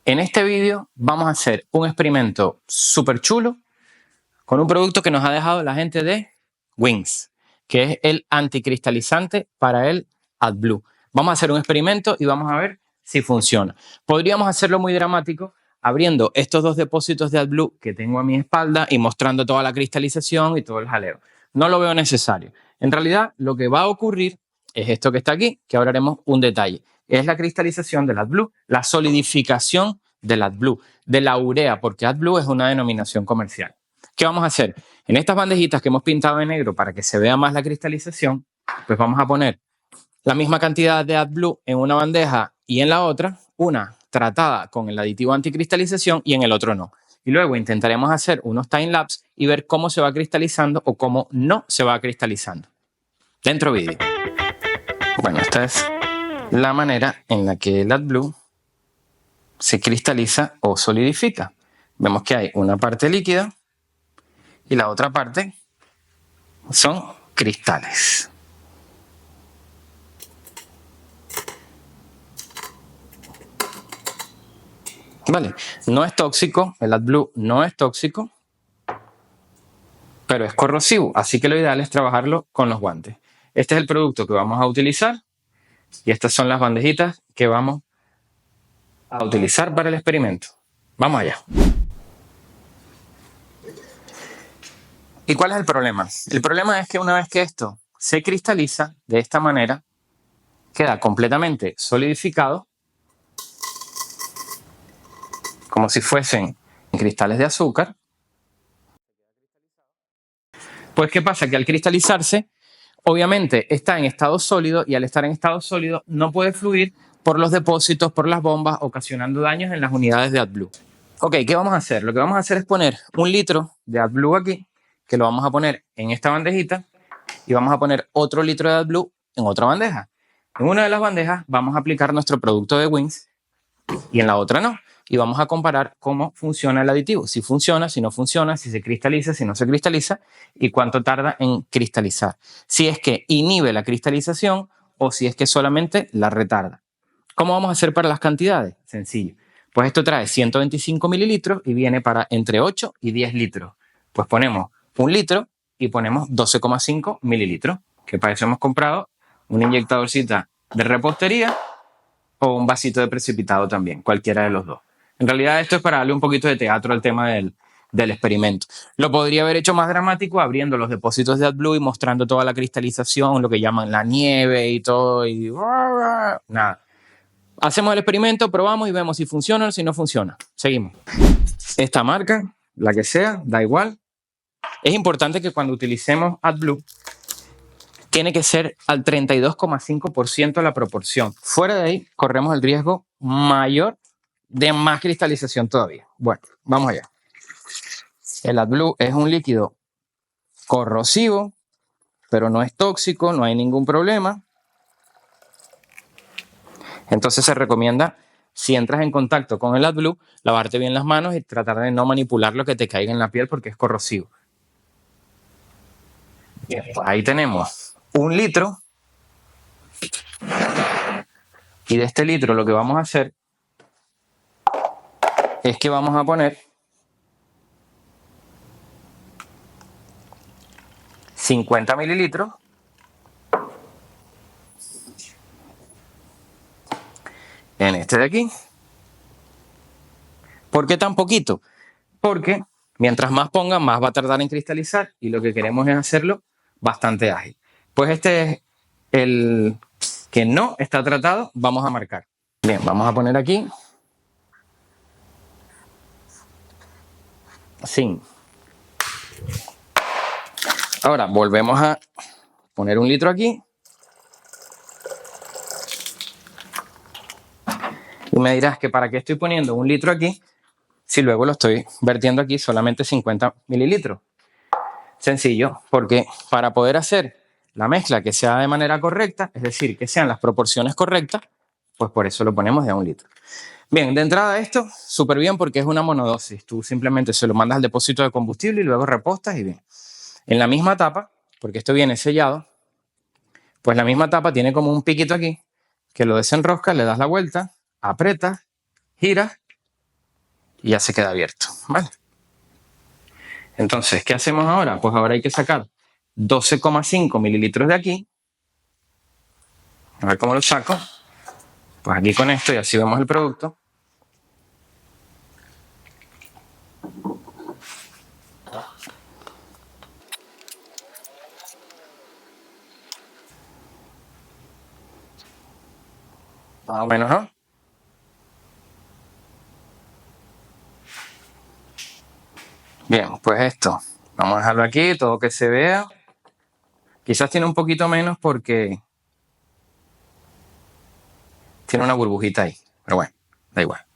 En este vídeo vamos a hacer un experimento súper chulo con un producto que nos ha dejado la gente de Wings, que es el anticristalizante para el AdBlue. Vamos a hacer un experimento y vamos a ver si funciona. Podríamos hacerlo muy dramático abriendo estos dos depósitos de AdBlue que tengo a mi espalda y mostrando toda la cristalización y todo el jaleo. No lo veo necesario. En realidad, lo que va a ocurrir es esto que está aquí, que ahora haremos un detalle. Es la cristalización del AdBlue, la solidificación del AdBlue, de la urea, porque AdBlue es una denominación comercial. ¿Qué vamos a hacer? En estas bandejitas que hemos pintado de negro para que se vea más la cristalización, pues vamos a poner la misma cantidad de AdBlue en una bandeja y en la otra, una tratada con el aditivo anticristalización y en el otro no. Y luego intentaremos hacer unos time-lapse y ver cómo se va cristalizando o cómo no se va cristalizando. Dentro vídeo. Bueno, esta es la manera en la que el AdBlue se cristaliza o solidifica. Vemos que hay una parte líquida y la otra parte son cristales. Vale, no es tóxico, el AdBlue no es tóxico, pero es corrosivo, así que lo ideal es trabajarlo con los guantes. Este es el producto que vamos a utilizar y estas son las bandejitas que vamos a utilizar para el experimento. Vamos allá. ¿Y cuál es el problema? El problema es que una vez que esto se cristaliza de esta manera, queda completamente solidificado, como si fuesen cristales de azúcar. Pues ¿qué pasa? Que al cristalizarse, obviamente está en estado sólido y al estar en estado sólido no puede fluir por los depósitos, por las bombas, ocasionando daños en las unidades de AdBlue. Ok, ¿qué vamos a hacer? Lo que vamos a hacer es poner 1 litro de AdBlue aquí, que lo vamos a poner en esta bandejita y vamos a poner otro litro de AdBlue en otra bandeja. En una de las bandejas vamos a aplicar nuestro producto de Wings y en la otra no. Y vamos a comparar cómo funciona el aditivo, si funciona, si no funciona, si se cristaliza, si no se cristaliza y cuánto tarda en cristalizar. Si es que inhibe la cristalización o si es que solamente la retarda. ¿Cómo vamos a hacer para las cantidades? Sencillo. Pues esto trae 125 mililitros y viene para entre 8 y 10 litros. Pues ponemos 1 litro y ponemos 12,5 mililitros, que para eso hemos comprado una inyectadorcita de repostería o un vasito de precipitado también, cualquiera de los dos. En realidad esto es para darle un poquito de teatro al tema del experimento. Lo podría haber hecho más dramático abriendo los depósitos de AdBlue y mostrando toda la cristalización, lo que llaman la nieve y todo. Y nada. Hacemos el experimento, probamos y vemos si funciona o si no funciona. Seguimos. Esta marca, la que sea, da igual. Es importante que cuando utilicemos AdBlue tiene que ser al 32,5% la proporción. Fuera de ahí, corremos el riesgo mayor de más cristalización todavía. Bueno, vamos allá. El AdBlue es un líquido corrosivo, pero no es tóxico, no hay ningún problema. Entonces se recomienda, si entras en contacto con el AdBlue, lavarte bien las manos y tratar de no manipular lo que te caiga en la piel porque es corrosivo. Bien, pues ahí tenemos 1 litro. Y de este litro lo que vamos a hacer es que vamos a poner 50 mililitros en este de aquí. ¿Por qué tan poquito? Porque mientras más ponga, más va a tardar en cristalizar y lo que queremos es hacerlo bastante ágil. Pues este es el que no está tratado, vamos a marcar. Bien, vamos a poner aquí sin. Ahora volvemos a poner 1 litro aquí. Y me dirás que para qué estoy poniendo 1 litro aquí si luego lo estoy vertiendo aquí solamente 50 mililitros. Sencillo, porque para poder hacer la mezcla que sea de manera correcta, es decir, que sean las proporciones correctas, pues por eso lo ponemos de a 1 litro. Bien, de entrada esto, súper bien porque es una monodosis. Tú simplemente se lo mandas al depósito de combustible y luego repostas y bien. En la misma tapa, porque esto viene sellado, pues la misma tapa tiene como un piquito aquí, que lo desenroscas, le das la vuelta, aprietas, giras y ya se queda abierto, ¿vale? Entonces, ¿qué hacemos ahora? Pues ahora hay que sacar 12,5 mililitros de aquí. A ver cómo lo saco. Pues aquí con esto y así vemos el producto. Más o menos, ¿no? Bien, pues esto. Vamos a dejarlo aquí, todo que se vea. Quizás tiene un poquito menos porque tiene una burbujita ahí. Pero bueno, da igual.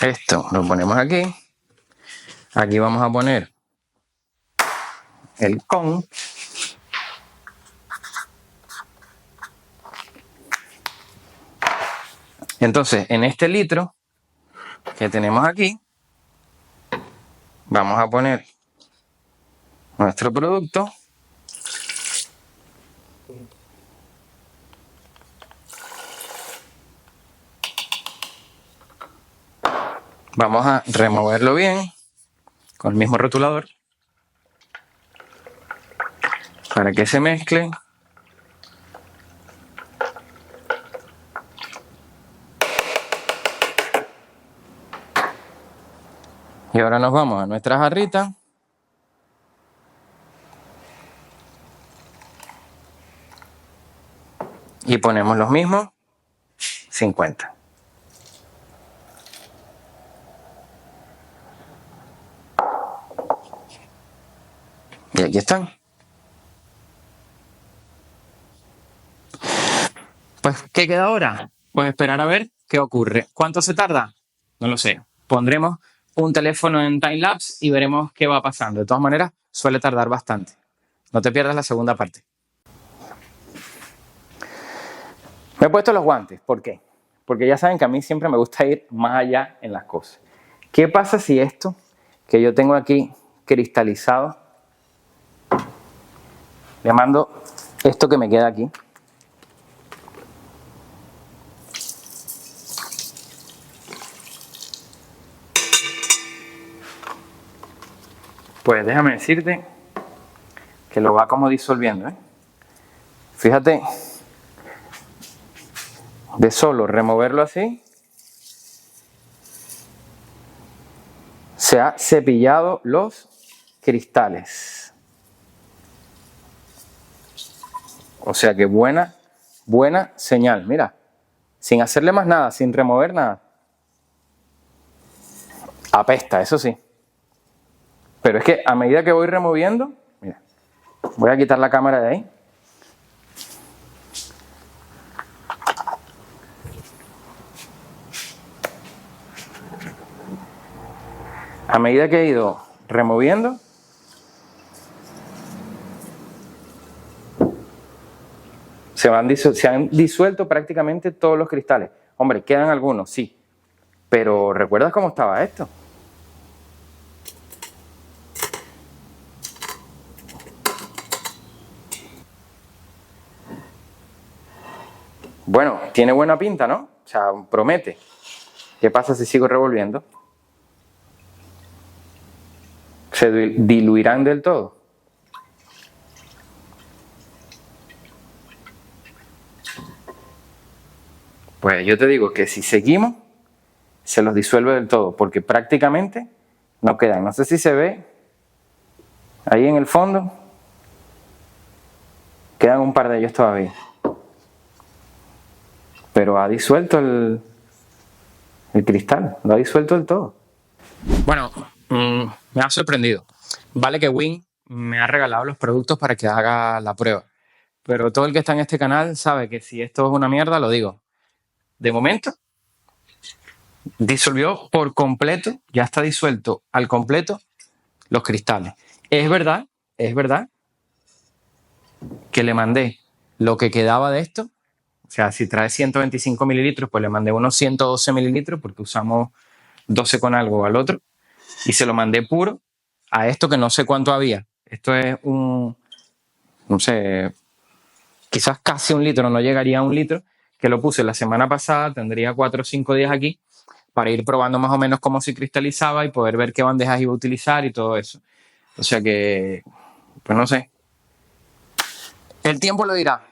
Esto lo ponemos aquí. Aquí vamos a poner el con. Entonces, en este litro que tenemos aquí, vamos a poner nuestro producto. Vamos a removerlo bien con el mismo rotulador para que se mezcle. Y ahora nos vamos a nuestra jarrita. Y ponemos los mismos 50. Y aquí están. Pues, ¿qué queda ahora? Pues esperar a ver qué ocurre. ¿Cuánto se tarda? No lo sé. Pondremos un teléfono en timelapse y veremos qué va pasando. De todas maneras, suele tardar bastante. No te pierdas la segunda parte. Me he puesto los guantes. ¿Por qué? Porque ya saben que a mí siempre me gusta ir más allá en las cosas. ¿Qué pasa si esto que yo tengo aquí cristalizado, le mando esto que me queda aquí? Pues déjame decirte que lo va como disolviendo, ¿eh? Fíjate, de solo removerlo así, se ha cepillado los cristales. O sea que buena señal. Mira, sin hacerle más nada, sin remover nada. Apesta, eso sí. Pero es que a medida que voy removiendo, mira, voy a quitar la cámara de ahí. A medida que he ido removiendo, se han disuelto prácticamente todos los cristales. Hombre, quedan algunos, sí. Pero ¿recuerdas cómo estaba esto? Bueno, tiene buena pinta, ¿no? O sea, promete. ¿Qué pasa si sigo revolviendo? ¿Se diluirán del todo? Pues yo te digo que si seguimos, se los disuelve del todo, porque prácticamente no quedan. No sé si se ve ahí en el fondo. Quedan un par de ellos todavía. Pero ha disuelto el cristal, lo ha disuelto del todo. Bueno, me ha sorprendido. Vale que Win me ha regalado los productos para que haga la prueba. Pero todo el que está en este canal sabe que si esto es una mierda, lo digo. De momento, disolvió por completo, ya está disuelto al completo los cristales. Es verdad que le mandé lo que quedaba de esto. O sea, si trae 125 mililitros, pues le mandé unos 112 mililitros porque usamos 12 con algo al otro. Y se lo mandé puro a esto que no sé cuánto había. Esto es no sé, quizás casi un litro, no llegaría a un litro, que lo puse la semana pasada, tendría 4 o 5 días aquí, para ir probando más o menos cómo se cristalizaba y poder ver qué bandejas iba a utilizar y todo eso. O sea que, pues no sé. El tiempo lo dirá.